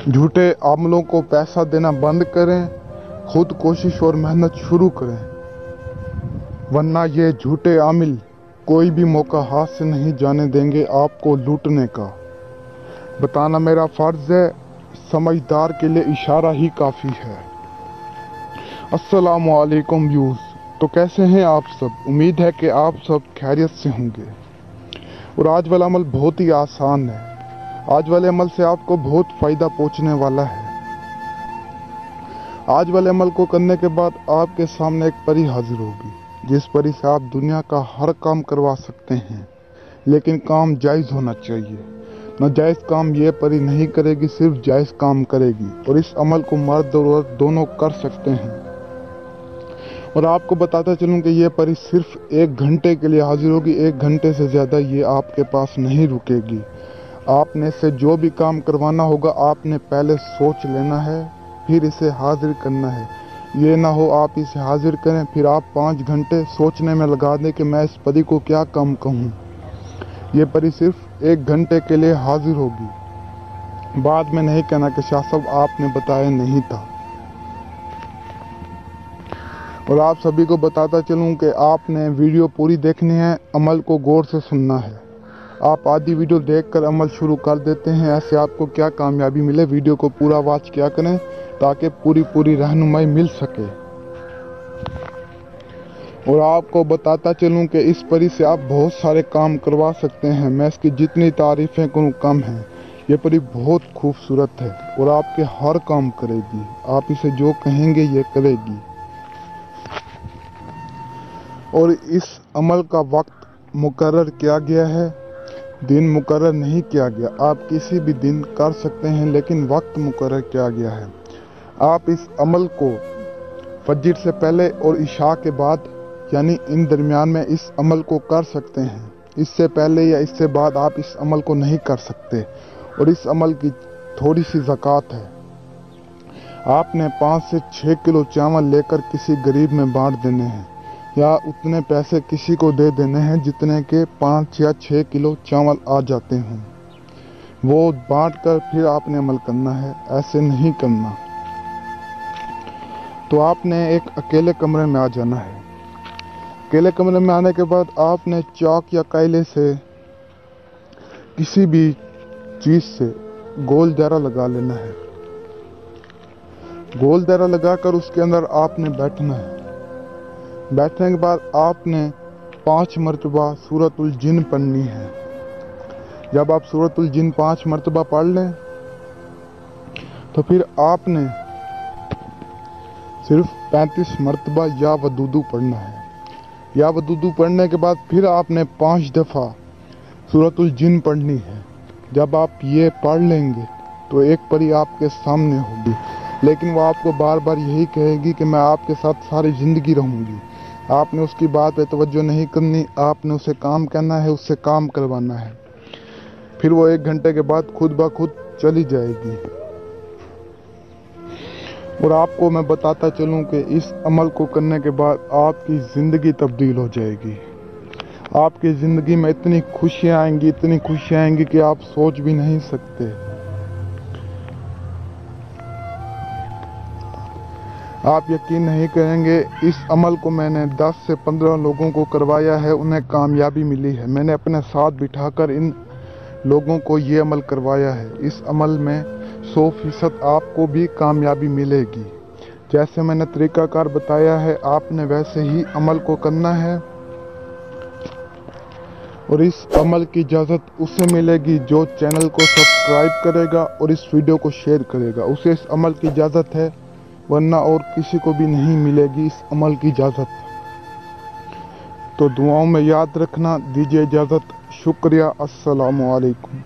झूठे अमलों को पैसा देना बंद करें, खुद कोशिश और मेहनत शुरू करें, वरना ये झूठे आमिल कोई भी मौका हाथ से नहीं जाने देंगे आपको लूटने का। बताना मेरा फर्ज है, समझदार के लिए इशारा ही काफ़ी है। अस्सलामु अलैकुम व्यूज़, तो कैसे हैं आप सब? उम्मीद है कि आप सब खैरियत से होंगे। और आज वाला अमल बहुत ही आसान है। आज वाले अमल से आपको बहुत फ़ायदा पहुंचने वाला है। आज वाले अमल को करने के बाद आपके सामने एक परी हाजिर होगी, जिस परी से आप दुनिया का हर काम करवा सकते हैं, लेकिन काम जायज़ होना चाहिए। नाजायज़ काम ये परी नहीं करेगी, सिर्फ जायज़ काम करेगी। और इस अमल को मर्द और औरत दोनों कर सकते हैं। और आपको बताता चलूँ कि ये परी सिर्फ 1 घंटे के लिए हाजिर होगी। 1 घंटे से ज़्यादा ये आपके पास नहीं रुकेगी। आपने से जो भी काम करवाना होगा, आपने पहले सोच लेना है, फिर इसे हाजिर करना है। ये ना हो आप इसे हाजिर करें, फिर आप 5 घंटे सोचने में लगा दें कि मैं इस परी को क्या काम कहूँ। ये परी सिर्फ 1 घंटे के लिए हाजिर होगी। बाद में नहीं कहना कि शाह साहब आपने बताया नहीं था। और आप सभी को बताता चलूँ कि आपने वीडियो पूरी देखनी है, अमल को गौर से सुनना है। आप आधी वीडियो देखकर अमल शुरू कर देते हैं, ऐसे आपको क्या कामयाबी मिले। वीडियो को पूरा वॉच किया करें ताकि पूरी रहनुमाई मिल सके। और आपको बताता चलूं कि इस परी से आप बहुत सारे काम करवा सकते हैं। मैं इसकी जितनी तारीफ़ें करूं कम है। ये परी बहुत खूबसूरत है और आपके हर काम करेगी। आप इसे जो कहेंगे ये करेगी। और इस अमल का वक्त मुकर्रर किया गया है, दिन मुकर्रर नहीं किया गया। आप किसी भी दिन कर सकते हैं, लेकिन वक्त मुकर्रर किया गया है। आप इस अमल को फजर से पहले और इशा के बाद, यानी इन दरमियान में इस अमल को कर सकते हैं। इससे पहले या इससे बाद आप इस अमल को नहीं कर सकते। और इस अमल की थोड़ी सी ज़कात है। आपने 5 से 6 किलो चावल लेकर किसी गरीब में बांट देने हैं, या उतने पैसे किसी को दे देने हैं जितने के 5 या 6 किलो चावल आ जाते हों। वो बांट कर फिर आपने अमल करना है, ऐसे नहीं करना। तो आपने एक अकेले कमरे में आ जाना है। अकेले कमरे में आने के बाद आपने चौक या कायले से, किसी भी चीज़ से गोल दायरा लगा लेना है। गोल दायरा लगाकर उसके अंदर आपने बैठना है। बैठने के बाद आपने 5 मरतबा सूरतुल जिन पढ़नी है। जब आप सूरतुल जिन 5 मरतबा पढ़ लें, तो फिर आपने सिर्फ 35 मरतबा या वदूदू पढ़ना है। या वदूदू पढ़ने के बाद फिर आपने 5 दफ़ा सूरतुल जिन पढ़नी है। जब आप ये पढ़ लेंगे तो एक परी आपके सामने होगी, लेकिन वो आपको बार बार यही कहेगी कि मैं आपके साथ सारी ज़िंदगी रहूँगी। आपने उसकी बात पे तवज्जो नहीं करनी, आपने उसे काम करना है, उससे काम करवाना है। फिर वो 1 घंटे के बाद खुद ब खुद चली जाएगी। और आपको मैं बताता चलूं कि इस अमल को करने के बाद आपकी ज़िंदगी तब्दील हो जाएगी। आपकी ज़िंदगी में इतनी खुशियाँ आएंगी, इतनी खुशियाँ आएंगी कि आप सोच भी नहीं सकते। आप यकीन नहीं करेंगे, इस अमल को मैंने 10 से 15 लोगों को करवाया है, उन्हें कामयाबी मिली है। मैंने अपने साथ बिठाकर इन लोगों को ये अमल करवाया है। इस अमल में 100% आपको भी कामयाबी मिलेगी। जैसे मैंने तरीकाकार बताया है, आपने वैसे ही अमल को करना है। और इस अमल की इजाज़त उसे मिलेगी जो चैनल को सब्सक्राइब करेगा और इस वीडियो को शेयर करेगा। उसे इस अमल की इजाज़त है, वरना और किसी को भी नहीं मिलेगी इस अमल की इजाज़त। तो दुआओं में याद रखना। दीजिए इजाज़त। शुक्रिया। अस्सलामु अलैकुम।